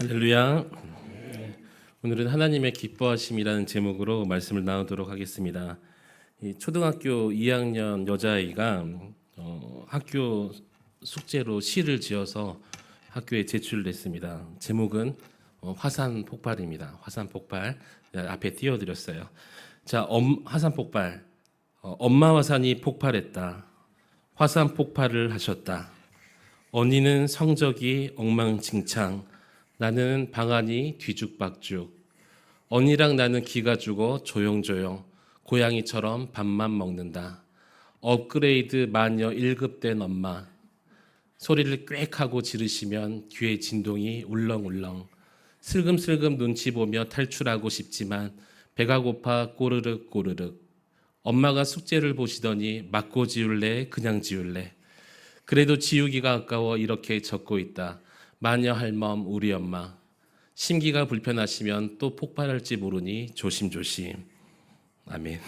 할렐루야. 오늘은 하나님의 기뻐하심이라는 제목으로 말씀을 나누도록 하겠습니다. 이 초등학교 2학년 여자아이가 학교 숙제로 시를 지어서 학교에 제출을 했습니다. 제목은 화산 폭발입니다. 화산 폭발. 앞에 띄워드렸어요. 자, 화산 폭발. 엄마 화산이 폭발했다. 화산 폭발을 하셨다. 언니는 성적이 엉망진창. 나는 방안이 뒤죽박죽. 언니랑 나는 기가 죽어 조용조용 고양이처럼 밥만 먹는다. 업그레이드 마녀 1급 된 엄마. 소리를 꽥 하고 지르시면 귀에 진동이 울렁울렁. 슬금슬금 눈치 보며 탈출하고 싶지만 배가 고파 꼬르륵 꼬르륵. 엄마가 숙제를 보시더니 맞고 지울래 그냥 지울래. 그래도 지우기가 아까워 이렇게 적고 있다. 마녀 할멈 우리 엄마. 심기가 불편하시면 또 폭발할지 모르니 조심조심. 아멘.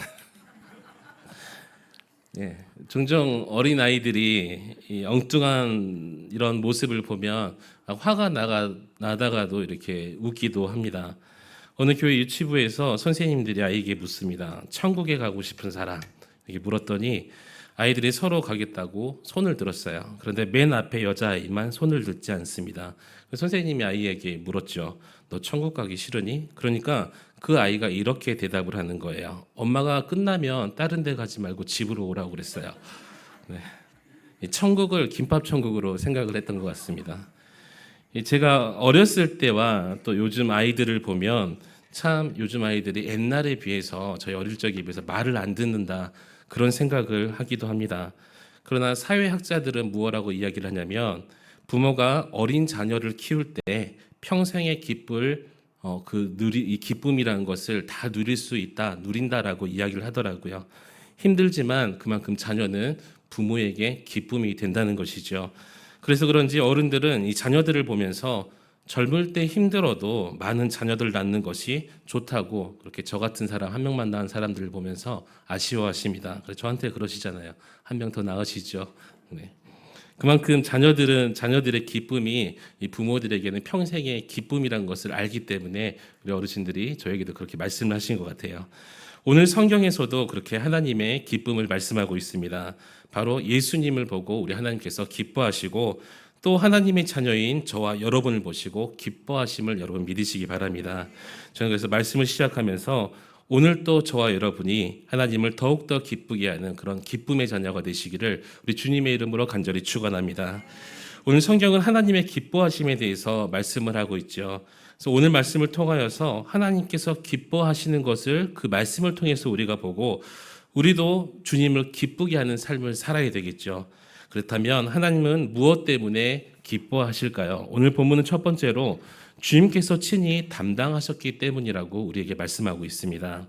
예, 종종 어린 아이들이 이 엉뚱한 이런 모습을 보면 화가 나다가도 이렇게 웃기도 합니다. 어느 교회 유치부에서 선생님들이 아이에게 묻습니다. 천국에 가고 싶은 사람. 이렇게 물었더니 아이들이 서로 가겠다고 손을 들었어요. 그런데 맨 앞에 여자아이만 손을 들지 않습니다. 선생님이 아이에게 물었죠. 너 천국 가기 싫으니? 그러니까 그 아이가 이렇게 대답을 하는 거예요. 엄마가 끝나면 다른 데 가지 말고 집으로 오라고 그랬어요. 네. 천국을 김밥 천국으로 생각을 했던 것 같습니다. 제가 어렸을 때와 또 요즘 아이들을 보면 참 요즘 아이들이 옛날에 비해서 저희 어릴 적에 비해서 말을 안 듣는다 그런 생각을 하기도 합니다. 그러나 사회학자들은 무엇라고 이야기를 하냐면 부모가 어린 자녀를 키울 때 평생의 이 기쁨이라는 것을 다 누릴 수 있다, 누린다라고 이야기를 하더라고요. 힘들지만 그만큼 자녀는 부모에게 기쁨이 된다는 것이죠. 그래서 그런지 어른들은 이 자녀들을 보면서 젊을 때 힘들어도 많은 자녀들 낳는 것이 좋다고 그렇게 저 같은 사람 한 명만 낳은 사람들을 보면서 아쉬워하십니다. 그래서 저한테 그러시잖아요. 한 명 더 낳으시죠. 네. 그만큼 자녀들의 기쁨이 이 부모들에게는 평생의 기쁨이라는 것을 알기 때문에 우리 어르신들이 저에게도 그렇게 말씀을 하신 것 같아요. 오늘 성경에서도 그렇게 하나님의 기쁨을 말씀하고 있습니다. 바로 예수님을 보고 우리 하나님께서 기뻐하시고 또 하나님의 자녀인 저와 여러분을 보시고 기뻐하심을 여러분 믿으시기 바랍니다. 저는 그래서 말씀을 시작하면서 오늘 또 저와 여러분이 하나님을 더욱더 기쁘게 하는 그런 기쁨의 자녀가 되시기를 우리 주님의 이름으로 간절히 축원합니다. 오늘 성경은 하나님의 기뻐하심에 대해서 말씀을 하고 있죠. 그래서 오늘 말씀을 통하여서 하나님께서 기뻐하시는 것을 그 말씀을 통해서 우리가 보고 우리도 주님을 기쁘게 하는 삶을 살아야 되겠죠. 그렇다면 하나님은 무엇 때문에 기뻐하실까요? 오늘 본문은 첫 번째로 주님께서 친히 담당하셨기 때문이라고 우리에게 말씀하고 있습니다.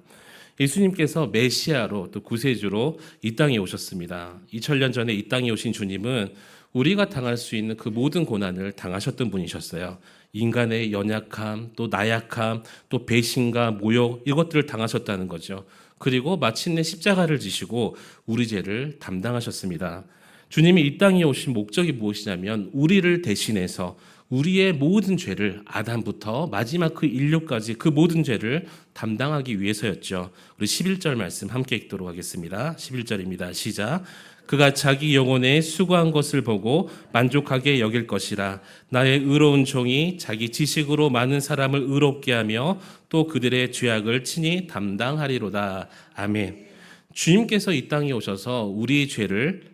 예수님께서 메시아로 또 구세주로 이 땅에 오셨습니다. 2000년 전에 이 땅에 오신 주님은 우리가 당할 수 있는 그 모든 고난을 당하셨던 분이셨어요. 인간의 연약함, 또 나약함, 또 배신과 모욕 이것들을 당하셨다는 거죠. 그리고 마침내 십자가를 지시고 우리 죄를 담당하셨습니다. 주님이 이 땅에 오신 목적이 무엇이냐면 우리를 대신해서 우리의 모든 죄를 아담부터 마지막 그 인류까지 그 모든 죄를 담당하기 위해서였죠. 우리 11절 말씀 함께 읽도록 하겠습니다. 11절입니다. 시작. 그가 자기 영혼에 수고한 것을 보고 만족하게 여길 것이라. 나의 의로운 종이 자기 지식으로 많은 사람을 의롭게 하며 또 그들의 죄악을 친히 담당하리로다. 아멘. 주님께서 이 땅에 오셔서 우리의 죄를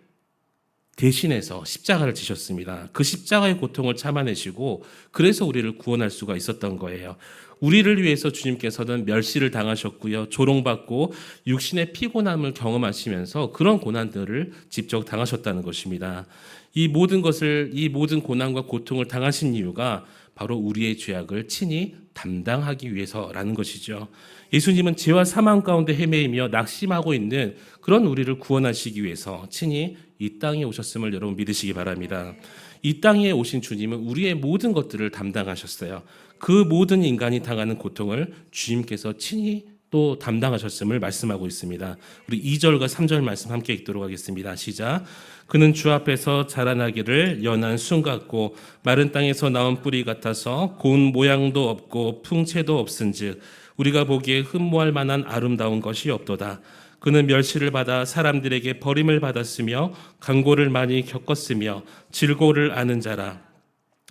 대신해서 십자가를 지셨습니다. 그 십자가의 고통을 참아내시고 그래서 우리를 구원할 수가 있었던 거예요. 우리를 위해서 주님께서는 멸시를 당하셨고요. 조롱받고 육신의 피곤함을 경험하시면서 그런 고난들을 직접 당하셨다는 것입니다. 이 모든 고난과 고통을 당하신 이유가 바로 우리의 죄악을 친히 담당하기 위해서라는 것이죠. 예수님은 죄와 사망 가운데 헤매이며 낙심하고 있는 그런 우리를 구원하시기 위해서 친히 이 땅에 오셨음을 여러분 믿으시기 바랍니다. 이 땅에 오신 주님은 우리의 모든 것들을 담당하셨어요. 그 모든 인간이 당하는 고통을 주님께서 친히 또 담당하셨음을 말씀하고 있습니다. 우리 2절과 3절 말씀 함께 읽도록 하겠습니다. 시작. 그는 주 앞에서 자라나기를 연한 순 같고 마른 땅에서 나온 뿌리 같아서 고운 모양도 없고 풍채도 없은즉 우리가 보기에 흠모할 만한 아름다운 것이 없도다. 그는 멸시를 받아 사람들에게 버림을 받았으며 강고를 많이 겪었으며 질고를 아는 자라.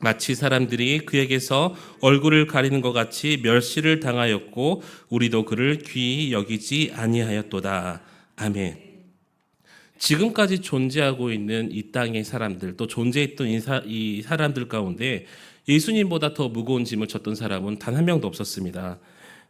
마치 사람들이 그에게서 얼굴을 가리는 것 같이 멸시를 당하였고 우리도 그를 귀히 여기지 아니하였도다. 아멘. 지금까지 존재하고 있는 이 땅의 사람들, 또 존재했던 이 사람들 가운데 예수님보다 더 무거운 짐을 졌던 사람은 단 한 명도 없었습니다.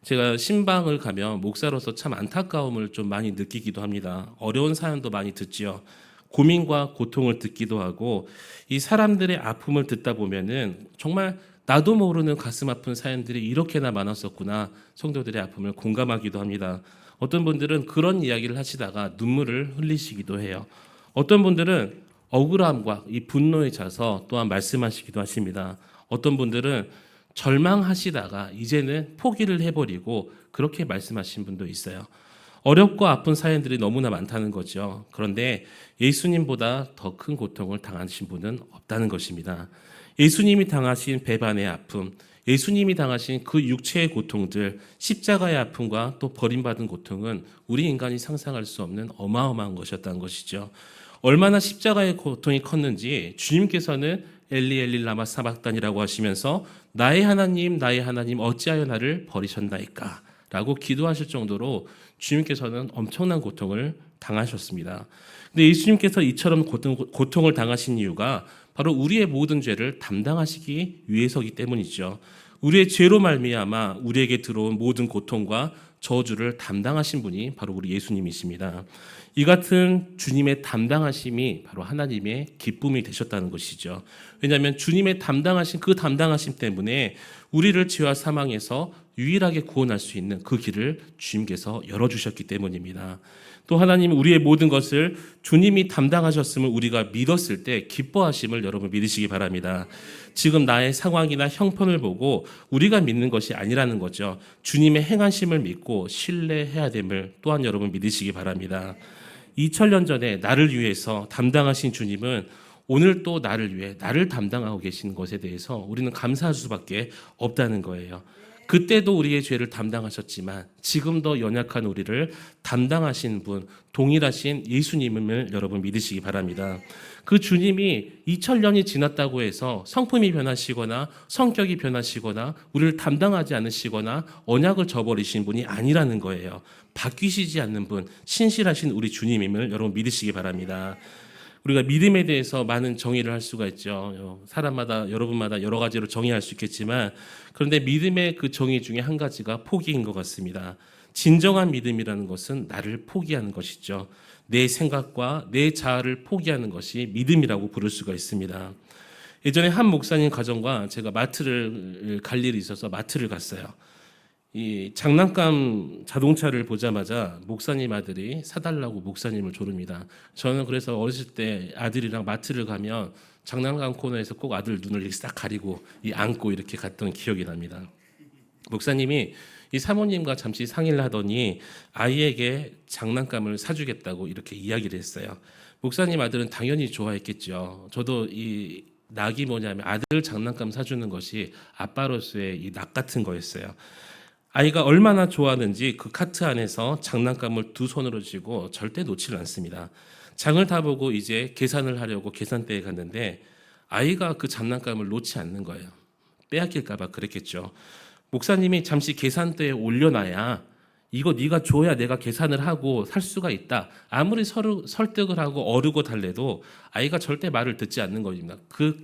제가 신방을 가면 목사로서 참 안타까움을 좀 많이 느끼기도 합니다. 어려운 사연도 많이 듣지요. 고민과 고통을 듣기도 하고 이 사람들의 아픔을 듣다 보면은 정말 나도 모르는 가슴 아픈 사연들이 이렇게나 많았었구나, 성도들의 아픔을 공감하기도 합니다. 어떤 분들은 그런 이야기를 하시다가 눈물을 흘리시기도 해요. 어떤 분들은 억울함과 이 분노에 차서 또한 말씀하시기도 하십니다. 어떤 분들은 절망하시다가 이제는 포기를 해버리고 그렇게 말씀하신 분도 있어요. 어렵고 아픈 사연들이 너무나 많다는 거죠. 그런데 예수님보다 더 큰 고통을 당하신 분은 없다는 것입니다. 예수님이 당하신 배반의 아픔, 예수님이 당하신 그 육체의 고통들, 십자가의 아픔과 또 버림받은 고통은 우리 인간이 상상할 수 없는 어마어마한 것이었다는 것이죠. 얼마나 십자가의 고통이 컸는지 주님께서는 엘리 엘리 라마 사박단이라고 하시면서 나의 하나님 어찌하여 나를 버리셨나이까 라고 기도하실 정도로 주님께서는 엄청난 고통을 당하셨습니다. 근데 예수님께서 이처럼 고통을 당하신 이유가 바로 우리의 모든 죄를 담당하시기 위해서이기 때문이죠. 우리의 죄로 말미암아 우리에게 들어온 모든 고통과 저주를 담당하신 분이 바로 우리 예수님이십니다. 이 같은 주님의 담당하심이 바로 하나님의 기쁨이 되셨다는 것이죠. 왜냐하면 주님의 그 담당하심 때문에 우리를 죄와 사망에서 유일하게 구원할 수 있는 그 길을 주님께서 열어주셨기 때문입니다. 또 하나님은 우리의 모든 것을 주님이 담당하셨음을 우리가 믿었을 때 기뻐하심을 여러분 믿으시기 바랍니다. 지금 나의 상황이나 형편을 보고 우리가 믿는 것이 아니라는 거죠. 주님의 행하심을 믿고 신뢰해야 됨을 또한 여러분 믿으시기 바랍니다. 2000년 전에 나를 위해서 담당하신 주님은 오늘 또 나를 위해 나를 담당하고 계신 것에 대해서 우리는 감사할 수밖에 없다는 거예요. 그때도 우리의 죄를 담당하셨지만 지금도 연약한 우리를 담당하신 분, 동일하신 예수님을 여러분 믿으시기 바랍니다. 그 주님이 2000년이 지났다고 해서 성품이 변하시거나 성격이 변하시거나 우리를 담당하지 않으시거나 언약을 저버리신 분이 아니라는 거예요. 바뀌시지 않는 분, 신실하신 우리 주님임을 여러분 믿으시기 바랍니다. 우리가 믿음에 대해서 많은 정의를 할 수가 있죠. 사람마다 여러분마다 여러 가지로 정의할 수 있겠지만 그런데 믿음의 그 정의 중에 한 가지가 포기인 것 같습니다. 진정한 믿음이라는 것은 나를 포기하는 것이죠. 내 생각과 내 자아를 포기하는 것이 믿음이라고 부를 수가 있습니다. 예전에 한 목사님 가정과 제가 마트를 갈 일이 있어서 마트를 갔어요. 이 장난감 자동차를 보자마자 목사님 아들이 사달라고 목사님을 조릅니다. 저는 그래서 어렸을 때 아들이랑 마트를 가면 장난감 코너에서 꼭 아들 눈을 이렇게 싹 가리고 안고 이렇게 갔던 기억이 납니다. 목사님이 이 사모님과 잠시 상의를 하더니 아이에게 장난감을 사주겠다고 이렇게 이야기를 했어요. 목사님 아들은 당연히 좋아했겠죠. 저도 이 낙이 뭐냐면 아들 장난감 사주는 것이 아빠로서의 이 낙 같은 거였어요. 아이가 얼마나 좋아하는지 그 카트 안에서 장난감을 두 손으로 쥐고 절대 놓지를 않습니다. 장을 다 보고 이제 계산을 하려고 계산대에 갔는데 아이가 그 장난감을 놓지 않는 거예요. 빼앗길까 봐 그랬겠죠. 목사님이 잠시 계산대에 올려놔야 이거 네가 줘야 내가 계산을 하고 살 수가 있다. 아무리 설득을 하고 어르고 달래도 아이가 절대 말을 듣지 않는 겁니다. 그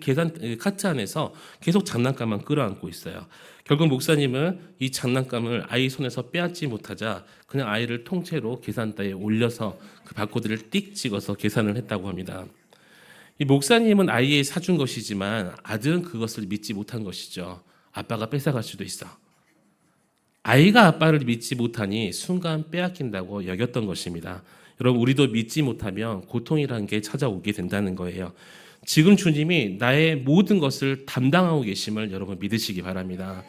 카트 안에서 계속 장난감만 끌어안고 있어요. 결국 목사님은 이 장난감을 아이 손에서 빼앗지 못하자 그냥 아이를 통째로 계산대에 올려서 그 바코드를 띡 찍어서 계산을 했다고 합니다. 이 목사님은 아이에 사준 것이지만 아들은 그것을 믿지 못한 것이죠. 아빠가 뺏어갈 수도 있어. 아이가 아빠를 믿지 못하니 순간 빼앗긴다고 여겼던 것입니다. 여러분 우리도 믿지 못하면 고통이라는 게 찾아오게 된다는 거예요. 지금 주님이 나의 모든 것을 담당하고 계심을 여러분 믿으시기 바랍니다.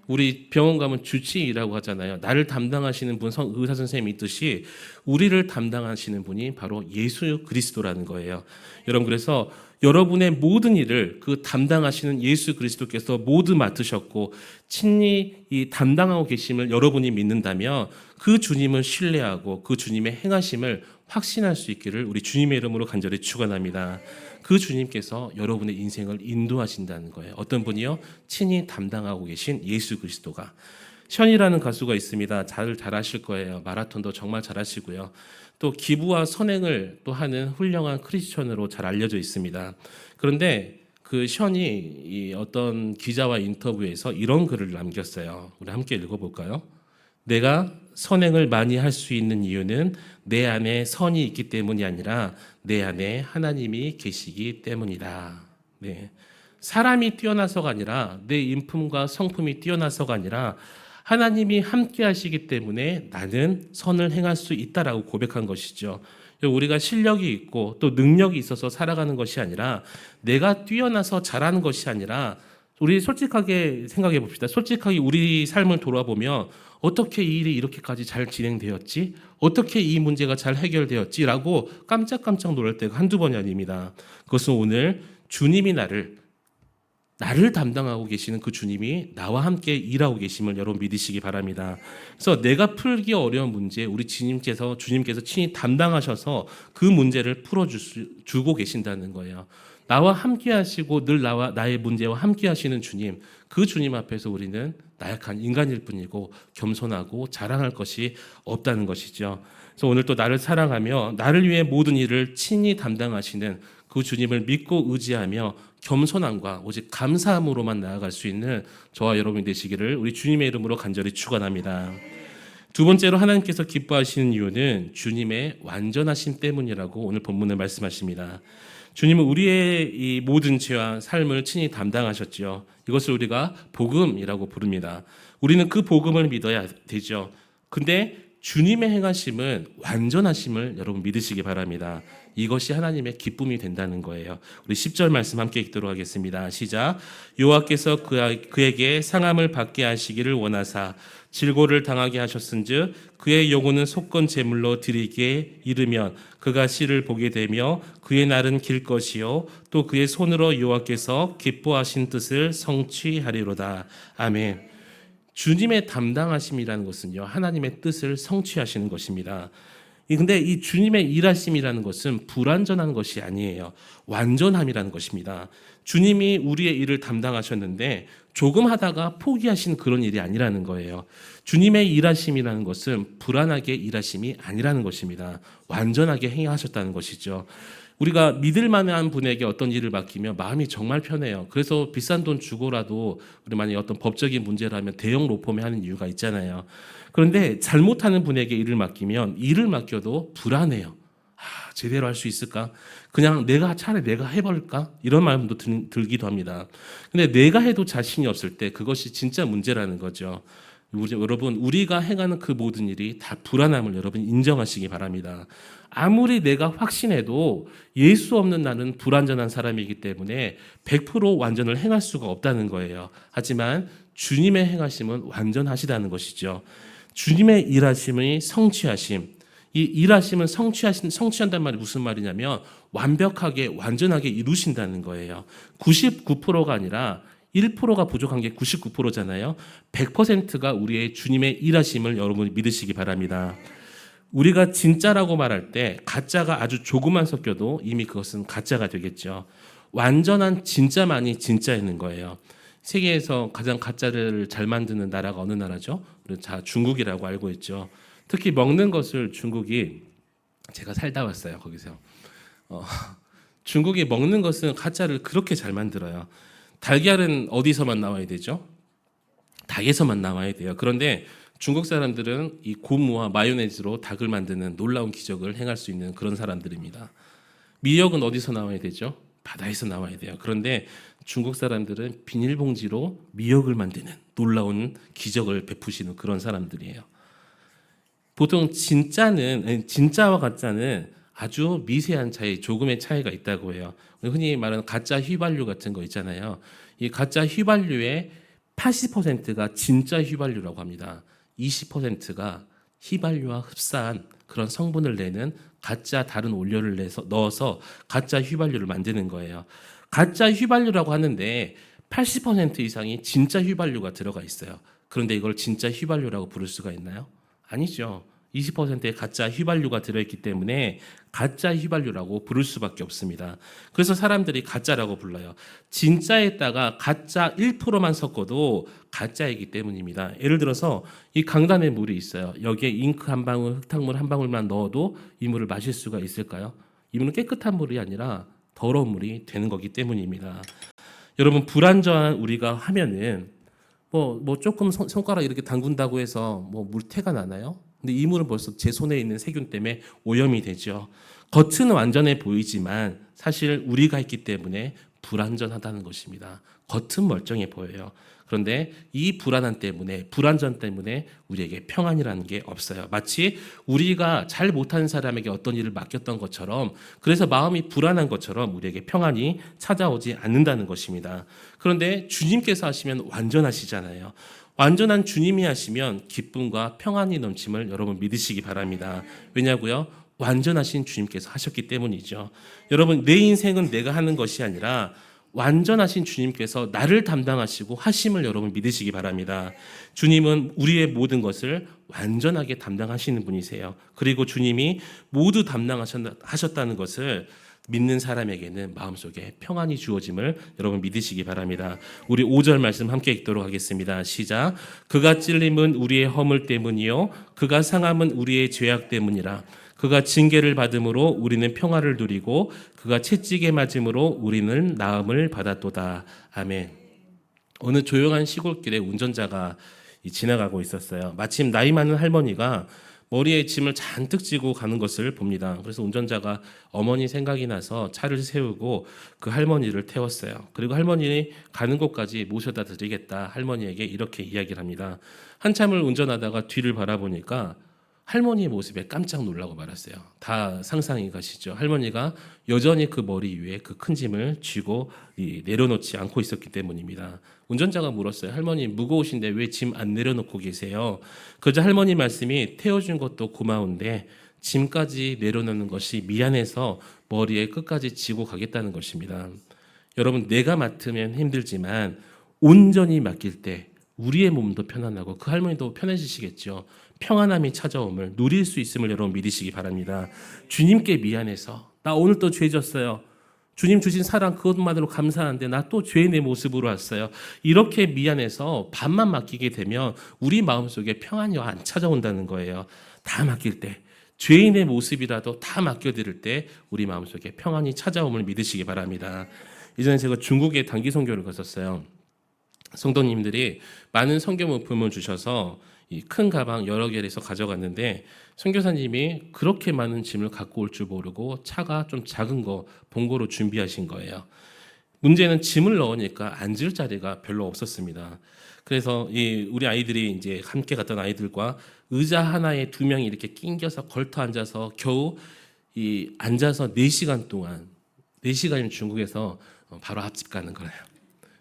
우리 병원 가면 주치의라고 하잖아요. 나를 담당하시는 분, 의사 선생님이 있듯이 우리를 담당하시는 분이 바로 예수 그리스도라는 거예요. 여러분, 그래서 여러분의 모든 일을 그 담당하시는 예수 그리스도께서 모두 맡으셨고 친히 이 담당하고 계심을 여러분이 믿는다면 그 주님을 신뢰하고 그 주님의 행하심을 확신할 수 있기를 우리 주님의 이름으로 간절히 축원합니다. 그 주님께서 여러분의 인생을 인도하신다는 거예요. 어떤 분이요? 친히 담당하고 계신 예수 그리스도가. 션이라는 가수가 있습니다. 잘 아실 거예요. 마라톤도 정말 잘하시고요. 또 기부와 선행을 또 하는 훌륭한 크리스천으로 잘 알려져 있습니다. 그런데 그 션이 이 어떤 기자와 인터뷰에서 이런 글을 남겼어요. 우리 함께 읽어볼까요? 내가 선행을 많이 할 수 있는 이유는 내 안에 선이 있기 때문이 아니라 내 안에 하나님이 계시기 때문이다. 네. 사람이 뛰어나서가 아니라 내 인품과 성품이 뛰어나서가 아니라 하나님이 함께 하시기 때문에 나는 선을 행할 수 있다라고 고백한 것이죠. 우리가 실력이 있고 또 능력이 있어서 살아가는 것이 아니라 내가 뛰어나서 잘하는 것이 아니라 우리 솔직하게 생각해 봅시다. 솔직하게 우리 삶을 돌아보면 어떻게 이 일이 이렇게까지 잘 진행되었지? 어떻게 이 문제가 잘 해결되었지? 라고 깜짝깜짝 놀랄 때가 한두 번이 아닙니다. 그것은 오늘 주님이 나를 담당하고 계시는 그 주님이 나와 함께 일하고 계심을 여러분 믿으시기 바랍니다. 그래서 내가 풀기 어려운 문제 우리 주님께서 친히 담당하셔서 그 문제를 풀어주고 계신다는 거예요. 나와 함께 하시고 늘 나의 문제와 함께 하시는 주님, 그 주님 앞에서 우리는 나약한 인간일 뿐이고 겸손하고 자랑할 것이 없다는 것이죠. 그래서 오늘 또 나를 사랑하며 나를 위해 모든 일을 친히 담당하시는 그 주님을 믿고 의지하며 겸손함과 오직 감사함으로만 나아갈 수 있는 저와 여러분이 되시기를 우리 주님의 이름으로 간절히 축원합니다. 두 번째로 하나님께서 기뻐하시는 이유는 주님의 완전하심 때문이라고 오늘 본문을 말씀하십니다. 주님은 우리의 이 모든 죄와 삶을 친히 담당하셨죠. 이것을 우리가 복음이라고 부릅니다. 우리는 그 복음을 믿어야 되죠. 근데 주님의 행하심은 완전하심을 여러분 믿으시기 바랍니다. 이것이 하나님의 기쁨이 된다는 거예요. 우리 10절 말씀 함께 읽도록 하겠습니다. 시작. 여호와께서 그에게 상함을 받게 하시기를 원하사 질고를 당하게 하셨은즉 그의 영혼은 속건 제물로 드리게 이르면 그가 씨를 보게 되며 그의 날은 길 것이요 또 그의 손으로 여호와께서 기뻐하신 뜻을 성취하리로다. 아멘. 주님의 담당하심이라는 것은요, 하나님의 뜻을 성취하시는 것입니다. 근데 이 주님의 일하심이라는 것은 불완전한 것이 아니에요. 완전함이라는 것입니다. 주님이 우리의 일을 담당하셨는데 조금 하다가 포기하신 그런 일이 아니라는 거예요. 주님의 일하심이라는 것은 불완하게 일하심이 아니라는 것입니다. 완전하게 행하셨다는 것이죠. 우리가 믿을 만한 분에게 어떤 일을 맡기면 마음이 정말 편해요. 그래서 비싼 돈 주고라도 우리 만약에 어떤 법적인 문제라면 대형 로펌에 하는 이유가 있잖아요. 그런데 잘못하는 분에게 일을 맡기면 일을 맡겨도 불안해요. 제대로 할 수 있을까? 그냥 차라리 내가 해볼까? 이런 마음도 들기도 합니다. 근데 내가 해도 자신이 없을 때 그것이 진짜 문제라는 거죠. 여러분, 우리가 행하는 그 모든 일이 다 불안함을 여러분 인정하시기 바랍니다. 아무리 내가 확신해도 예수 없는 나는 불완전한 사람이기 때문에 100% 완전을 행할 수가 없다는 거예요. 하지만 주님의 행하심은 완전하시다는 것이죠. 주님의 일하심의 성취하심, 이 일하심은 성취한다는 말이 무슨 말이냐면 완벽하게 완전하게 이루신다는 거예요. 99%가 아니라 1%가 부족한 게 99%잖아요. 100%가 우리의 주님의 일하심을 여러분이 믿으시기 바랍니다. 우리가 진짜라고 말할 때 가짜가 아주 조금만 섞여도 이미 그것은 가짜가 되겠죠. 완전한 진짜만이 진짜인 거예요. 세계에서 가장 가짜를 잘 만드는 나라가 어느 나라죠? 중국이라고 알고 있죠. 특히 먹는 것을 중국이, 제가 살다 왔어요, 거기서. 중국이 먹는 것은 가짜를 그렇게 잘 만들어요. 달걀은 어디서만 나와야 되죠? 닭에서만 나와야 돼요. 그런데 중국 사람들은 이 고무와 마요네즈로 닭을 만드는 놀라운 기적을 행할 수 있는 그런 사람들입니다. 미역은 어디서 나와야 되죠? 바다에서 나와야 돼요. 그런데 중국 사람들은 비닐봉지로 미역을 만드는 놀라운 기적을 베푸시는 그런 사람들이에요. 보통 진짜와 가짜는 아주 미세한 차이, 조금의 차이가 있다고 해요. 흔히 말하는 가짜 휘발유 같은 거 있잖아요. 이 가짜 휘발유에 80%가 진짜 휘발유라고 합니다. 20%가 휘발유와 흡사한 그런 성분을 내는 가짜 다른 원료를 넣어서 가짜 휘발유를 만드는 거예요. 가짜 휘발유라고 하는데 80% 이상이 진짜 휘발유가 들어가 있어요. 그런데 이걸 진짜 휘발유라고 부를 수가 있나요? 아니죠. 20%의 가짜 휘발유가 들어있기 때문에 가짜 휘발유라고 부를 수밖에 없습니다. 그래서 사람들이 가짜라고 불러요. 진짜에다가 가짜 1%만 섞어도 가짜이기 때문입니다. 예를 들어서 이 강단에 물이 있어요. 여기에 잉크 한 방울, 흙탕물 한 방울만 넣어도 이 물을 마실 수가 있을까요? 이 물은 깨끗한 물이 아니라 더러운 물이 되는 거기 때문입니다. 여러분, 불완전한 우리가 하면은 뭐 조금 손가락 이렇게 담근다고 해서 뭐 물태가 나나요? 근데 이 물은 벌써 제 손에 있는 세균 때문에 오염이 되죠. 겉은 완전해 보이지만 사실 우리가 있기 때문에 불완전하다는 것입니다. 겉은 멀쩡해 보여요. 그런데 이 불완전 때문에 우리에게 평안이라는 게 없어요. 마치 우리가 잘 못하는 사람에게 어떤 일을 맡겼던 것처럼, 그래서 마음이 불안한 것처럼 우리에게 평안이 찾아오지 않는다는 것입니다. 그런데 주님께서 하시면 완전하시잖아요. 완전한 주님이 하시면 기쁨과 평안이 넘침을 여러분 믿으시기 바랍니다. 왜냐고요? 완전하신 주님께서 하셨기 때문이죠. 여러분, 내 인생은 내가 하는 것이 아니라 완전하신 주님께서 나를 담당하시고 하심을 여러분 믿으시기 바랍니다. 주님은 우리의 모든 것을 완전하게 담당하시는 분이세요. 그리고 주님이 모두 담당하셨다는 것을 믿는 사람에게는 마음속에 평안이 주어짐을 여러분 믿으시기 바랍니다. 우리 5절 말씀 함께 읽도록 하겠습니다. 시작. 그가 찔림은 우리의 허물 때문이요 그가 상함은 우리의 죄악 때문이라. 그가 징계를 받음으로 우리는 평화를 누리고 그가 채찍에 맞음으로 우리는 나음을 받았도다. 아멘. 어느 조용한 시골길에 운전자가 지나가고 있었어요. 마침 나이 많은 할머니가 머리에 짐을 잔뜩 지고 가는 것을 봅니다. 그래서 운전자가 어머니 생각이 나서 차를 세우고 그 할머니를 태웠어요. 그리고 할머니 가는 곳까지 모셔다 드리겠다. 할머니에게 이렇게 이야기를 합니다. 한참을 운전하다가 뒤를 바라보니까 할머니의 모습에 깜짝 놀라고 말았어요. 다 상상이 가시죠. 할머니가 여전히 그 머리 위에 그 큰 짐을 쥐고 내려놓지 않고 있었기 때문입니다. 운전자가 물었어요. 할머니 무거우신데 왜 짐 안 내려놓고 계세요? 그저 할머니 말씀이 태워준 것도 고마운데 짐까지 내려놓는 것이 미안해서 머리에 끝까지 지고 가겠다는 것입니다. 여러분, 내가 맡으면 힘들지만 온전히 맡길 때 우리의 몸도 편안하고 그 할머니도 편해지시겠죠. 평안함이 찾아옴을 누릴 수 있음을 여러분 믿으시기 바랍니다. 주님께 미안해서 나 오늘 또 죄 졌어요. 주님 주신 사랑 그것만으로 감사한데 나 또 죄의 내 모습으로 왔어요. 이렇게 미안해서 반만 맡기게 되면 우리 마음속에 평안이 안 찾아온다는 거예요. 다 맡길 때 죄인의 모습이라도 다 맡겨드릴 때 우리 마음속에 평안이 찾아옴을 믿으시기 바랍니다. 이전에 제가 중국에 단기 선교를 갔었어요. 성도님들이 많은 선교 물품을 주셔서 이 큰 가방 여러 개를 해서 가져갔는데 선교사님이 그렇게 많은 짐을 갖고 올 줄 모르고 차가 좀 작은 거 봉고로 준비하신 거예요. 문제는 짐을 넣으니까 앉을 자리가 별로 없었습니다. 그래서 우리 아이들이 이제 함께 갔던 아이들과 의자 하나에 두 명이 이렇게 낑겨서 걸터 앉아서 겨우 앉아서 4시간 동안 4시간이면 중국에서 바로 앞집 가는 거예요.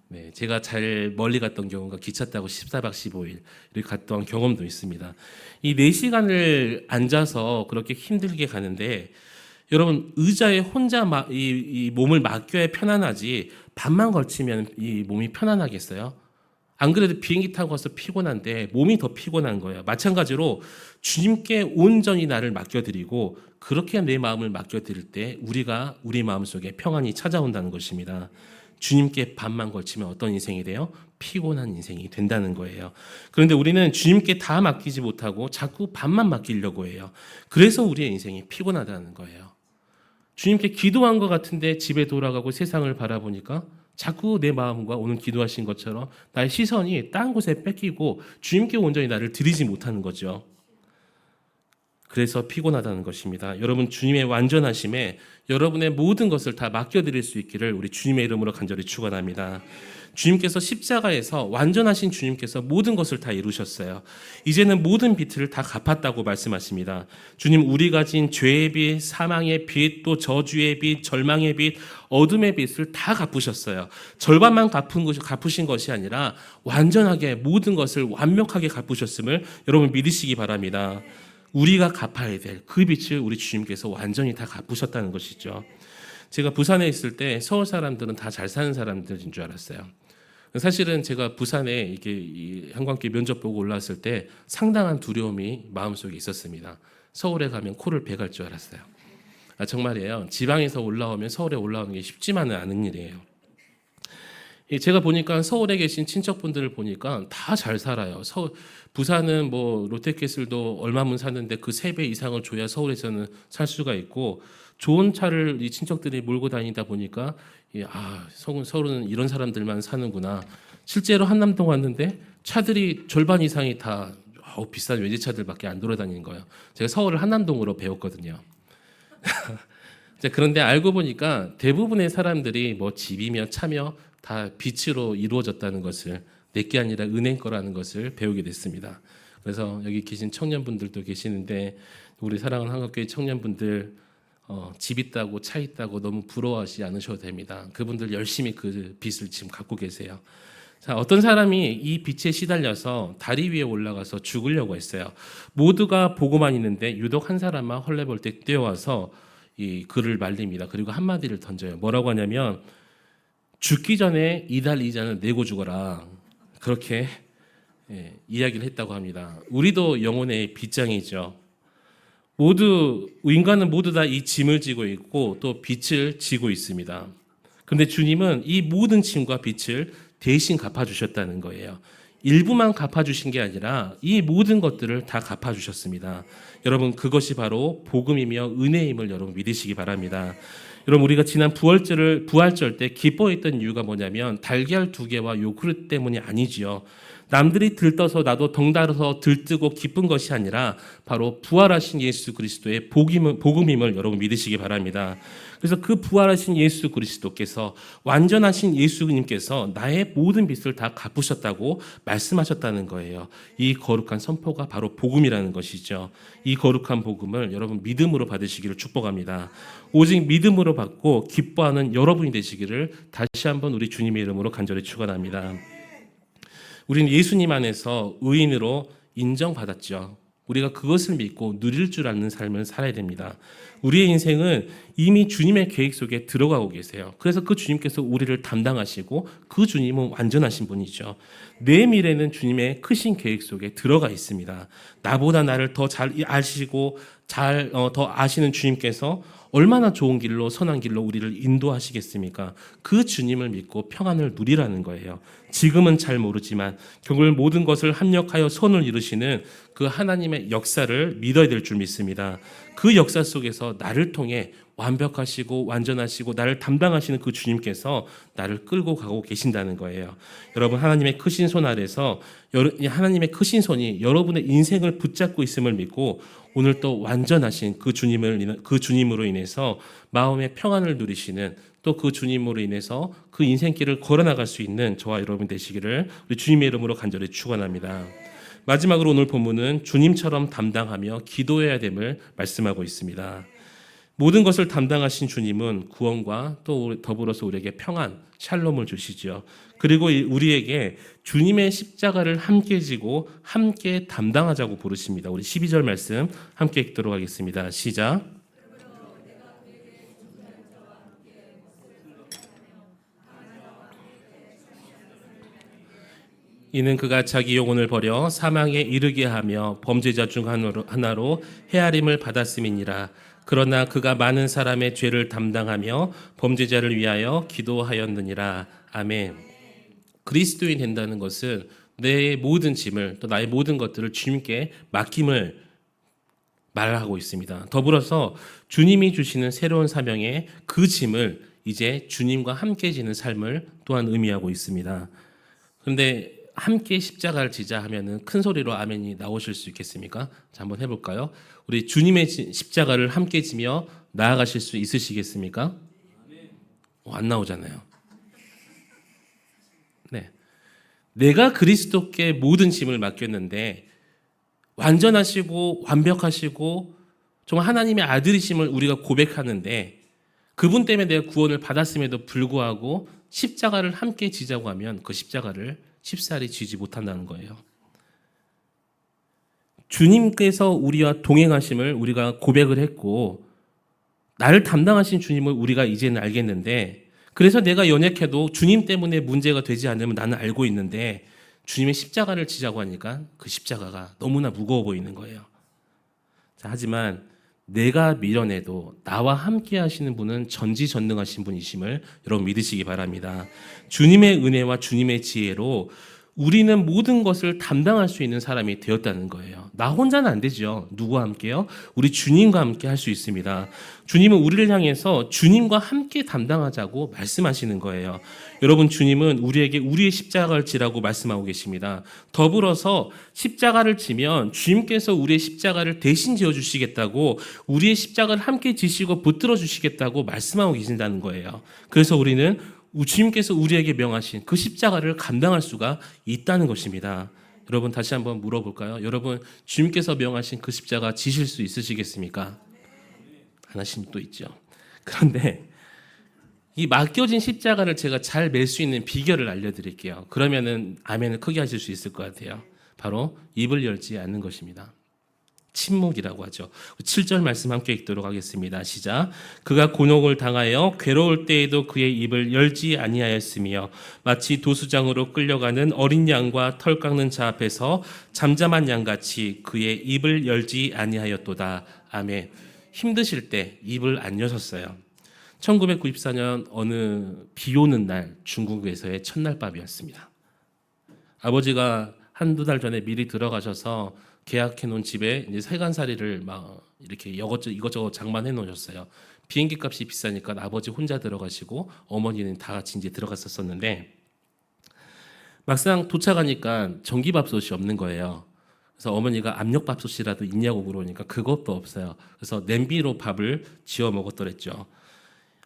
네, 제가 잘 멀리 갔던 경우가 기차 타고 14박 15일 이렇게 갔던 경험도 있습니다. 이 4시간을 앉아서 그렇게 힘들게 가는데 여러분 의자에 혼자 이 몸을 맡겨야 편안하지 밤만 걸치면 이 몸이 편안하겠어요? 안 그래도 비행기 타고 가서 피곤한데 몸이 더 피곤한 거예요. 마찬가지로 주님께 온전히 나를 맡겨드리고 그렇게 내 마음을 맡겨드릴 때 우리가 우리 마음속에 평안이 찾아온다는 것입니다. 주님께 반만 걸치면 어떤 인생이 돼요? 피곤한 인생이 된다는 거예요. 그런데 우리는 주님께 다 맡기지 못하고 자꾸 반만 맡기려고 해요. 그래서 우리의 인생이 피곤하다는 거예요. 주님께 기도한 것 같은데 집에 돌아가고 세상을 바라보니까 자꾸 내 마음과 오늘 기도하신 것처럼 나의 시선이 딴 곳에 뺏기고 주님께 온전히 나를 드리지 못하는 거죠. 그래서 피곤하다는 것입니다. 여러분 주님의 완전하심에 여러분의 모든 것을 다 맡겨드릴 수 있기를 우리 주님의 이름으로 간절히 축원합니다. 주님께서 십자가에서 완전하신 주님께서 모든 것을 다 이루셨어요. 이제는 모든 빚을 다 갚았다고 말씀하십니다. 주님, 우리가 진 죄의 빚, 사망의 빚, 또 저주의 빚, 절망의 빚, 어둠의 빚을 다 갚으셨어요. 절반만 갚으신 것이 아니라 완전하게 모든 것을 완벽하게 갚으셨음을 여러분 믿으시기 바랍니다. 우리가 갚아야 될 그 빚을 우리 주님께서 완전히 다 갚으셨다는 것이죠. 제가 부산에 있을 때 서울 사람들은 다 잘 사는 사람들인 줄 알았어요. 사실은 제가 부산에 이게 한광길 면접 보고 올라왔을 때 상당한 두려움이 마음속에 있었습니다. 서울에 가면 코를 베갈 줄 알았어요. 정말이에요. 지방에서 올라오면 서울에 올라오는 게 쉽지만은 않은 일이에요. 제가 보니까 서울에 계신 친척분들을 보니까 다 잘 살아요. 부산은 뭐 롯데캐슬도 얼마면 사는데 그 3배 이상을 줘야 서울에서는 살 수가 있고, 좋은 차를 이 친척들이 몰고 다니다 보니까 서울은 이런 사람들만 사는구나. 실제로 한남동 왔는데 차들이 절반 이상이 다 비싼 외제차들밖에 안 돌아다니는 거예요. 제가 서울을 한남동으로 배웠거든요. 그런데 알고 보니까 대부분의 사람들이 뭐 집이며 차며 다 빚으로 이루어졌다는 것을, 내게 아니라 은행 거라는 것을 배우게 됐습니다. 그래서 여기 계신 청년분들도 계시는데, 우리 사랑하는 한국교회 청년분들 집 있다고 차 있다고 너무 부러워하지 않으셔도 됩니다. 그분들 열심히 그 빚을 지금 갖고 계세요. 자, 어떤 사람이 이 빚에 시달려서 다리 위에 올라가서 죽으려고 했어요. 모두가 보고만 있는데 유독 한 사람만 헐레벌떡 뛰어와서 이 그를 말립니다. 그리고 한마디를 던져요. 뭐라고 하냐면, 죽기 전에 이달 이자는 내고 죽어라. 그렇게 이야기를 했다고 합니다. 우리도 영혼의 빚장이죠. 인간은 모두 다 이 짐을 지고 있고 또 빚을 지고 있습니다. 그런데 주님은 이 모든 짐과 빚을 대신 갚아주셨다는 거예요. 일부만 갚아주신 게 아니라 이 모든 것들을 다 갚아주셨습니다. 여러분, 그것이 바로 복음이며 은혜임을 여러분 믿으시기 바랍니다. 여러분, 우리가 지난 부활절 때 기뻐했던 이유가 뭐냐면 달걀 2개와 요구르트 때문이 아니지요. 남들이 들떠서 나도 덩달아서 들뜨고 기쁜 것이 아니라 바로 부활하신 예수 그리스도의 복음임을 여러분 믿으시기 바랍니다. 그래서 그 부활하신 예수 그리스도께서, 완전하신 예수님께서 나의 모든 빚을 다 갚으셨다고 말씀하셨다는 거예요. 이 거룩한 선포가 바로 복음이라는 것이죠. 이 거룩한 복음을 여러분 믿음으로 받으시기를 축복합니다. 오직 믿음으로 받고 기뻐하는 여러분이 되시기를 다시 한번 우리 주님의 이름으로 간절히 축원합니다. 우리는 예수님 안에서 의인으로 인정받았죠. 우리가 그것을 믿고 누릴 줄 아는 삶을 살아야 됩니다. 우리의 인생은 이미 주님의 계획 속에 들어가고 계세요. 그래서 그 주님께서 우리를 담당하시고 그 주님은 완전하신 분이죠. 내 미래는 주님의 크신 계획 속에 들어가 있습니다. 나보다 나를 더 잘 아시고 더 아시는 주님께서 얼마나 좋은 길로, 선한 길로 우리를 인도하시겠습니까? 그 주님을 믿고 평안을 누리라는 거예요. 지금은 잘 모르지만 결국 모든 것을 합력하여 선을 이루시는 그 하나님의 역사를 믿어야 될 줄 믿습니다. 그 역사 속에서 나를 통해 완벽하시고 완전하시고 나를 담당하시는 그 주님께서 나를 끌고 가고 계신다는 거예요. 여러분, 하나님의 크신 손 아래서 하나님의 크신 손이 여러분의 인생을 붙잡고 있음을 믿고 오늘 또 완전하신 그 주님으로 인해서 마음의 평안을 누리시는, 또 그 주님으로 인해서 그 인생길을 걸어나갈 수 있는 저와 여러분 되시기를 우리 주님의 이름으로 간절히 축원합니다. 마지막으로 오늘 본문은 주님처럼 담당하며 기도해야 됨을 말씀하고 있습니다. 모든 것을 담당하신 주님은 구원과 또 더불어서 우리에게 평안, 샬롬을 주시죠. 그리고 우리에게 주님의 십자가를 함께 지고 함께 담당하자고 부르십니다. 우리 12절 말씀 함께 읽도록 하겠습니다. 시작. 이는 그가 자기 영혼을 버려 사망에 이르게 하며 범죄자 중 하나로 헤아림을 받았음이니라. 그러나 그가 많은 사람의 죄를 담당하며 범죄자를 위하여 기도하였느니라. 아멘. 그리스도인 된다는 것은 내 모든 짐을, 또 나의 모든 것들을 주님께 맡김을 말하고 있습니다. 더불어서 주님이 주시는 새로운 사명의 그 짐을 이제 주님과 함께 지는 삶을 또한 의미하고 있습니다. 그런데 함께 십자가를 지자 하면은 큰 소리로 아멘이 나오실 수 있겠습니까? 자, 한번 해볼까요? 우리 주님의 십자가를 함께 지며 나아가실 수 있으시겠습니까? 안 나오잖아요. 네. 내가 그리스도께 모든 짐을 맡겼는데 완전하시고 완벽하시고 정말 하나님의 아들이심을 우리가 고백하는데 그분 때문에 내가 구원을 받았음에도 불구하고 십자가를 함께 지자고 하면 그 십자가를 쉽사리 지지 못한다는 거예요. 주님께서 우리와 동행하심을 우리가 고백을 했고 나를 담당하신 주님을 우리가 이제는 알겠는데 그래서 내가 연약해도 주님 때문에 문제가 되지 않으면 나는 알고 있는데 주님의 십자가를 지자고 하니까 그 십자가가 너무나 무거워 보이는 거예요. 자, 하지만 내가 미련해도 나와 함께 하시는 분은 전지전능하신 분이심을 여러분 믿으시기 바랍니다. 주님의 은혜와 주님의 지혜로 우리는 모든 것을 담당할 수 있는 사람이 되었다는 거예요. 나 혼자는 안 되죠. 누구와 함께요? 우리 주님과 함께 할 수 있습니다. 주님은 우리를 향해서 주님과 함께 담당하자고 말씀하시는 거예요. 여러분, 주님은 우리에게 우리의 십자가를 지라고 말씀하고 계십니다. 더불어서 십자가를 지면 주님께서 우리의 십자가를 대신 지어주시겠다고 우리의 십자가를 함께 지시고 붙들어 주시겠다고 말씀하고 계신다는 거예요. 그래서 우리는 주님께서 우리에게 명하신 그 십자가를 감당할 수가 있다는 것입니다. 여러분 다시 한번 물어볼까요? 여러분 주님께서 명하신 그 십자가 지실 수 있으시겠습니까? 안 하신 분도 있죠. 그런데 이 맡겨진 십자가를 제가 잘 맬 수 있는 비결을 알려드릴게요. 그러면은 아멘을 크게 하실 수 있을 것 같아요. 바로 입을 열지 않는 것입니다. 침묵이라고 하죠. 7절 말씀 함께 읽도록 하겠습니다. 시작. 그가 곤혹을 당하여 괴로울 때에도 그의 입을 열지 아니하였으며 마치 도수장으로 끌려가는 어린 양과 털 깎는 자 앞에서 잠잠한 양같이 그의 입을 열지 아니하였도다. 아멘. 힘드실 때 입을 안 여셨어요. 1994년 어느 비 오는 날 중국에서의 첫날 밤이었습니다. 아버지가 한두 달 전에 미리 들어가셔서 계약해 놓은 집에 이제 세간살이를 막 이렇게 이것저것 장만해 놓으셨어요. 비행기 값이 비싸니까 아버지 혼자 들어가시고 어머니는 다 같이 이제 들어갔었는데 막상 도착하니까 전기밥솥이 없는 거예요. 그래서 어머니가 압력밥솥이라도 있냐고 물어보니까 그것도 없어요. 그래서 냄비로 밥을 지어 먹었더랬죠.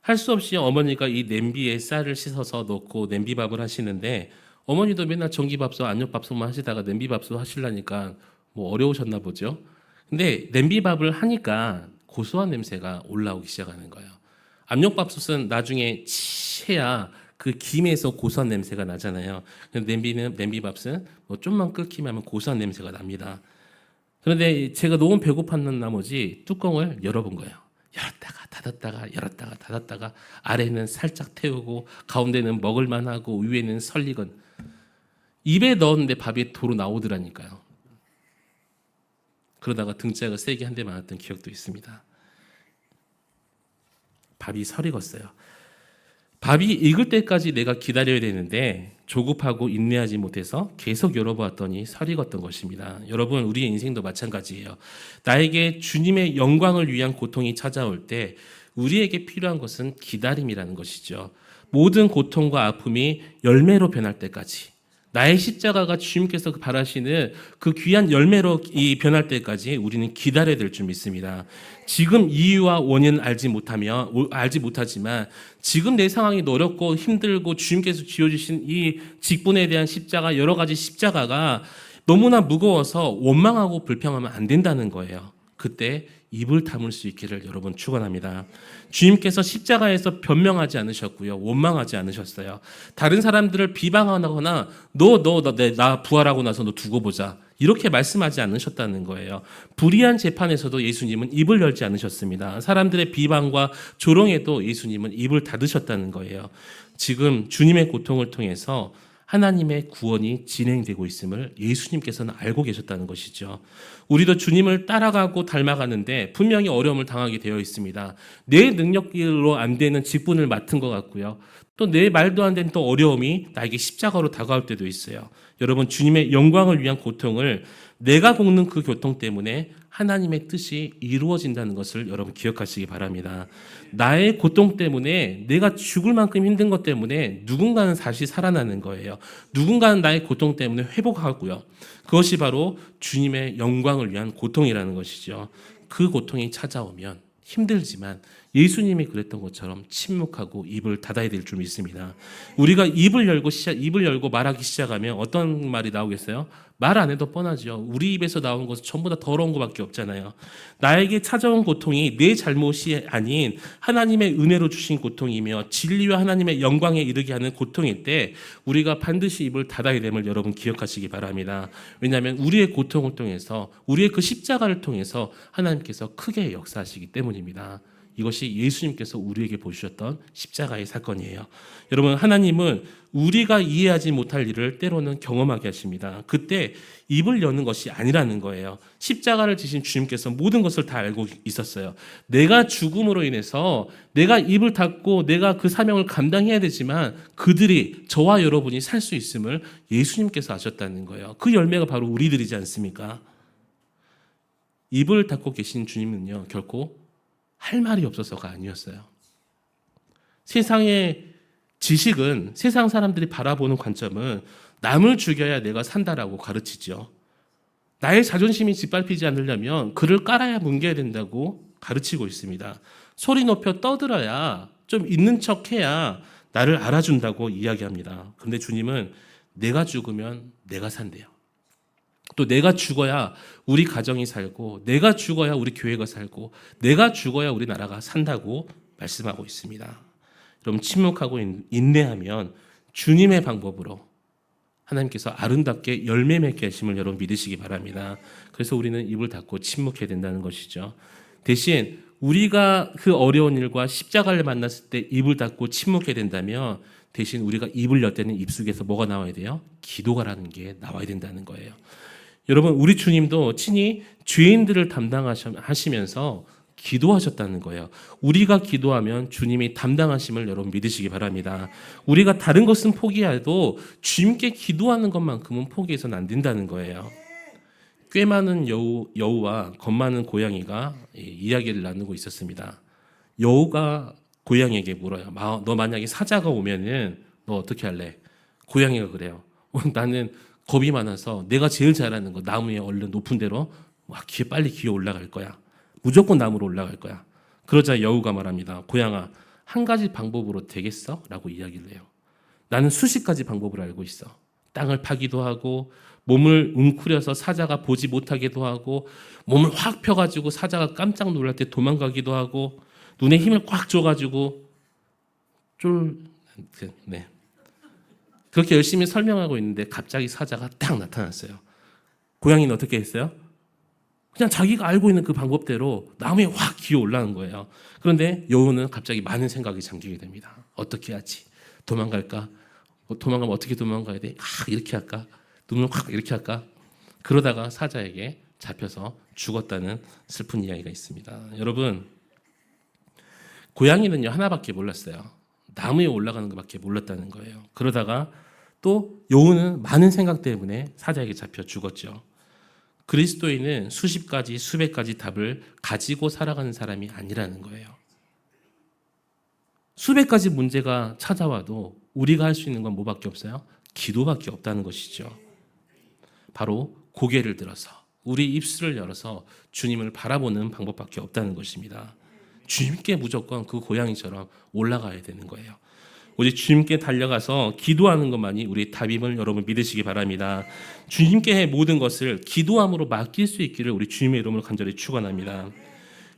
할 수 없이 어머니가 이 냄비에 쌀을 씻어서 넣고 냄비밥을 하시는데 어머니도 맨날 전기밥솥, 압력밥솥만 하시다가 냄비밥솥 하시려니까 뭐 어려우셨나 보죠. 근데 냄비밥을 하니까 고소한 냄새가 올라오기 시작하는 거예요. 압력밥솥은 나중에 해야 그 김에서 고소한 냄새가 나잖아요. 냄비밥은 뭐 좀만 끓기만 하면 고소한 냄새가 납니다. 그런데 제가 너무 배고팠는 나머지 뚜껑을 열어본 거예요. 열었다가 닫았다가 열었다가 닫았다가 아래는 살짝 태우고 가운데는 먹을만하고 위에는 설리건 입에 넣었는데 밥이 도로 나오더라니까요. 그러다가 등짝을 세게 한 대 맞았던 기억도 있습니다. 밥이 설익었어요. 밥이 익을 때까지 내가 기다려야 되는데 조급하고 인내하지 못해서 계속 열어보았더니 설익었던 것입니다. 여러분 우리의 인생도 마찬가지예요. 나에게 주님의 영광을 위한 고통이 찾아올 때 우리에게 필요한 것은 기다림이라는 것이죠. 모든 고통과 아픔이 열매로 변할 때까지 나의 십자가가 주님께서 바라시는 그 귀한 열매로 변할 때까지 우리는 기다려야 될 줄 믿습니다. 지금 이유와 원인을 알지 못하지만 지금 내 상황이 어렵고 힘들고 주님께서 지어주신 이 직분에 대한 십자가 여러 가지 십자가가 너무나 무거워서 원망하고 불평하면 안 된다는 거예요. 그때 입을 다물 수 있기를 여러분 축원합니다. 주님께서 십자가에서 변명하지 않으셨고요. 원망하지 않으셨어요. 다른 사람들을 비방하거나 나 부활하고 나서 너 두고 보자. 이렇게 말씀하지 않으셨다는 거예요. 불의한 재판에서도 예수님은 입을 열지 않으셨습니다. 사람들의 비방과 조롱에도 예수님은 입을 닫으셨다는 거예요. 지금 주님의 고통을 통해서 하나님의 구원이 진행되고 있음을 예수님께서는 알고 계셨다는 것이죠. 우리도 주님을 따라가고 닮아가는데 분명히 어려움을 당하게 되어 있습니다. 내 능력으로 안 되는 직분을 맡은 것 같고요. 또 내 말도 안 되는 또 어려움이 나에게 십자가로 다가올 때도 있어요. 여러분 주님의 영광을 위한 고통을 내가 겪는 그 고통 때문에 하나님의 뜻이 이루어진다는 것을 여러분 기억하시기 바랍니다. 나의 고통 때문에 내가 죽을 만큼 힘든 것 때문에 누군가는 다시 살아나는 거예요. 누군가는 나의 고통 때문에 회복하고요. 그것이 바로 주님의 영광을 위한 고통이라는 것이죠. 그 고통이 찾아오면 힘들지만 예수님이 그랬던 것처럼 침묵하고 입을 닫아야 될 줄 믿습니다. 우리가 입을 열고 말하기 시작하면 어떤 말이 나오겠어요? 말 안 해도 뻔하죠. 우리 입에서 나오는 것은 전부 다 더러운 것밖에 없잖아요. 나에게 찾아온 고통이 내 잘못이 아닌 하나님의 은혜로 주신 고통이며 진리와 하나님의 영광에 이르게 하는 고통일 때 우리가 반드시 입을 닫아야 됨을 여러분 기억하시기 바랍니다. 왜냐하면 우리의 고통을 통해서, 우리의 그 십자가를 통해서 하나님께서 크게 역사하시기 때문입니다. 이것이 예수님께서 우리에게 보여주셨던 십자가의 사건이에요. 여러분, 하나님은 우리가 이해하지 못할 일을 때로는 경험하게 하십니다. 그때 입을 여는 것이 아니라는 거예요. 십자가를 지신 주님께서 모든 것을 다 알고 있었어요. 내가 죽음으로 인해서 내가 입을 닫고 내가 그 사명을 감당해야 되지만 그들이, 저와 여러분이 살 수 있음을 예수님께서 아셨다는 거예요. 그 열매가 바로 우리들이지 않습니까? 입을 닫고 계신 주님은요, 결코 할 말이 없어서가 아니었어요. 세상의 지식은, 세상 사람들이 바라보는 관점은 남을 죽여야 내가 산다라고 가르치죠. 나의 자존심이 짓밟히지 않으려면 그를 깔아야 뭉개야 된다고 가르치고 있습니다. 소리 높여 떠들어야, 좀 있는 척해야 나를 알아준다고 이야기합니다. 그런데 주님은 내가 죽으면 내가 산대요. 또 내가 죽어야 우리 가정이 살고, 내가 죽어야 우리 교회가 살고, 내가 죽어야 우리 나라가 산다고 말씀하고 있습니다. 여러분, 침묵하고 인내하면 주님의 방법으로 하나님께서 아름답게 열매 맺게 하심을 여러분 믿으시기 바랍니다. 그래서 우리는 입을 닫고 침묵해야 된다는 것이죠. 대신 우리가 그 어려운 일과 십자가를 만났을 때 입을 닫고 침묵해야 된다면, 대신 우리가 입을 열 때는 입 속에서 뭐가 나와야 돼요? 기도가라는 게 나와야 된다는 거예요. 여러분, 우리 주님도 친히 죄인들을 담당하시면서 기도하셨다는 거예요. 우리가 기도하면 주님이 담당하심을 여러분 믿으시기 바랍니다. 우리가 다른 것은 포기해도 주님께 기도하는 것만큼은 포기해서는 안 된다는 거예요. 꽤 많은 여우와 겁 많은 고양이가 이야기를 나누고 있었습니다. 여우가 고양이에게 물어요. 너 만약에 사자가 오면은 너 어떻게 할래? 고양이가 그래요. 나는 겁이 많아서 내가 제일 잘하는 거, 나무에 얼른 높은 데로 빨리 기어 올라갈 거야. 무조건 나무로 올라갈 거야. 그러자 여우가 말합니다. 고양아, 한 가지 방법으로 되겠어? 라고 이야기를 해요. 나는 수십 가지 방법을 알고 있어. 땅을 파기도 하고, 몸을 웅크려서 사자가 보지 못하게도 하고, 몸을 확 펴가지고 사자가 깜짝 놀랄 때 도망가기도 하고, 눈에 힘을 꽉 줘가지고 네. 그렇게 열심히 설명하고 있는데 갑자기 사자가 딱 나타났어요. 고양이는 어떻게 했어요? 그냥 자기가 알고 있는 그 방법대로 나무에 확 기어 올라간 거예요. 그런데 여우는 갑자기 많은 생각이 잠기게 됩니다. 어떻게 하지? 도망갈까? 도망가면 어떻게 도망가야 돼? 이렇게 할까? 눈을 확 이렇게 할까? 그러다가 사자에게 잡혀서 죽었다는 슬픈 이야기가 있습니다. 여러분, 고양이는요 하나밖에 몰랐어요. 나무에 올라가는 것밖에 몰랐다는 거예요. 그러다가 또 여우는 많은 생각 때문에 사자에게 잡혀 죽었죠. 그리스도인은 수십 가지, 수백 가지 답을 가지고 살아가는 사람이 아니라는 거예요. 수백 가지 문제가 찾아와도 우리가 할 수 있는 건 뭐밖에 없어요? 기도밖에 없다는 것이죠. 바로 고개를 들어서 우리 입술을 열어서 주님을 바라보는 방법밖에 없다는 것입니다. 주님께 무조건 그 고양이처럼 올라가야 되는 거예요. 우리 주님께 달려가서 기도하는 것만이 우리의 답임을 여러분 믿으시기 바랍니다. 주님께 모든 것을 기도함으로 맡길 수 있기를 우리 주님의 이름으로 간절히 축원합니다.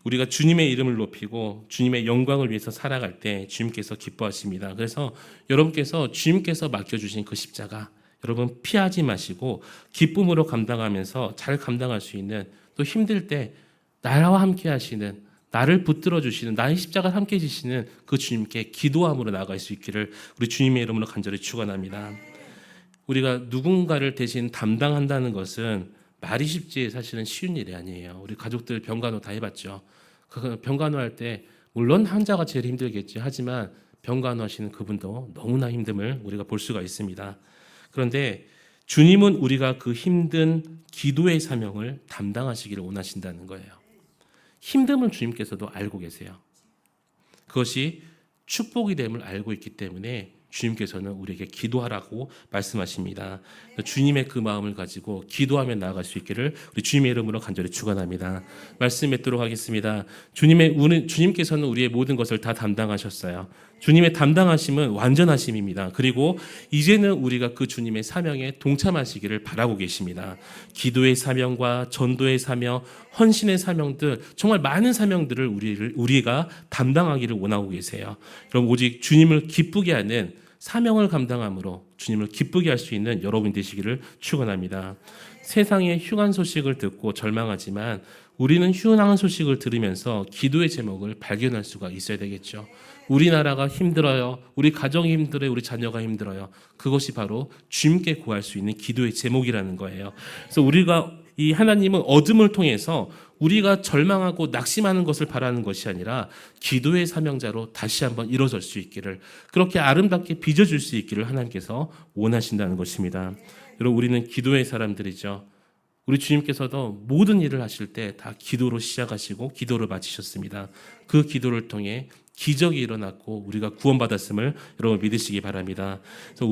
우리가 주님의 이름을 높이고 주님의 영광을 위해서 살아갈 때 주님께서 기뻐하십니다. 그래서 여러분께서 주님께서 맡겨주신 그 십자가 여러분 피하지 마시고 기쁨으로 감당하면서 잘 감당할 수 있는, 또 힘들 때 나와 함께 하시는, 나를 붙들어 주시는, 나의 십자가를 함께 지시는 그 주님께 기도함으로 나아갈 수 있기를 우리 주님의 이름으로 간절히 축원합니다. 우리가 누군가를 대신 담당한다는 것은 말이 쉽지 사실은 쉬운 일이 아니에요. 우리 가족들 병간호 다 해봤죠. 그 병간호 할 때 물론 환자가 제일 힘들겠지. 하지만 병간호 하시는 그분도 너무나 힘듦을 우리가 볼 수가 있습니다. 그런데 주님은 우리가 그 힘든 기도의 사명을 담당하시기를 원하신다는 거예요. 힘듦을 주님께서도 알고 계세요. 그것이 축복이 됨을 알고 있기 때문에 주님께서는 우리에게 기도하라고 말씀하십니다. 주님의 그 마음을 가지고 기도하며 나아갈 수 있기를 우리 주님의 이름으로 간절히 축원합니다. 말씀 맺도록 하겠습니다. 주님께서는 우리의 모든 것을 다 담당하셨어요. 주님의 담당하심은 완전하심입니다. 그리고 이제는 우리가 그 주님의 사명에 동참하시기를 바라고 계십니다. 기도의 사명과 전도의 사명, 헌신의 사명들, 정말 많은 사명들을 우리가 담당하기를 원하고 계세요. 그럼 오직 주님을 기쁘게 하는 사명을 감당함으로 주님을 기쁘게 할 수 있는 여러분 되시기를 축원합니다. 세상의 흉한 소식을 듣고 절망하지만 우리는 흉한 소식을 들으면서 기도의 제목을 발견할 수가 있어야 되겠죠. 우리나라가 힘들어요. 우리 가정이 힘들어요. 우리 자녀가 힘들어요. 그것이 바로 주님께 구할 수 있는 기도의 제목이라는 거예요. 그래서 우리가 이 하나님은 어둠을 통해서 우리가 절망하고 낙심하는 것을 바라는 것이 아니라 기도의 사명자로 다시 한번 일어설 수 있기를, 그렇게 아름답게 빚어줄 수 있기를 하나님께서 원하신다는 것입니다. 여러분, 우리는 기도의 사람들이죠. 우리 주님께서도 모든 일을 하실 때 다 기도로 시작하시고 기도로 마치셨습니다. 그 기도를 통해 기적이 일어났고 우리가 구원받았음을 여러분 믿으시기 바랍니다. 그래서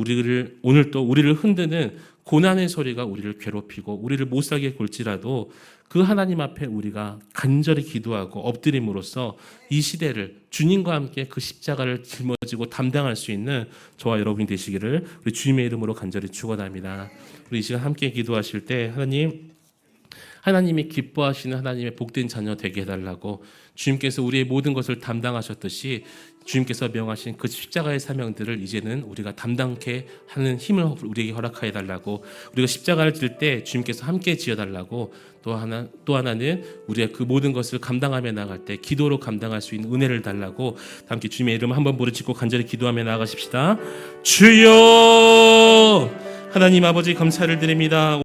오늘 또 우리를 흔드는 고난의 소리가 우리를 괴롭히고 우리를 못살게 굴지라도 그 하나님 앞에 우리가 간절히 기도하고 엎드림으로써 이 시대를 주님과 함께 그 십자가를 짊어지고 담당할 수 있는 저와 여러분이 되시기를 우리 주님의 이름으로 간절히 축원합니다. 우리 이 시간 함께 기도하실 때 하나님이 기뻐하시는 하나님의 복된 자녀 되게 해달라고, 주님께서 우리의 모든 것을 담당하셨듯이 주님께서 명하신 그 십자가의 사명들을 이제는 우리가 담당케 하는 힘을 우리에게 허락하여 달라고, 우리가 십자가를 질 때 주님께서 함께 지어달라고, 또 하나는 우리가 그 모든 것을 감당하며 나갈 때 기도로 감당할 수 있는 은혜를 달라고, 함께 주님의 이름 한번 부르짖고 간절히 기도하며 나아가십시다. 주여, 하나님 아버지 감사를 드립니다.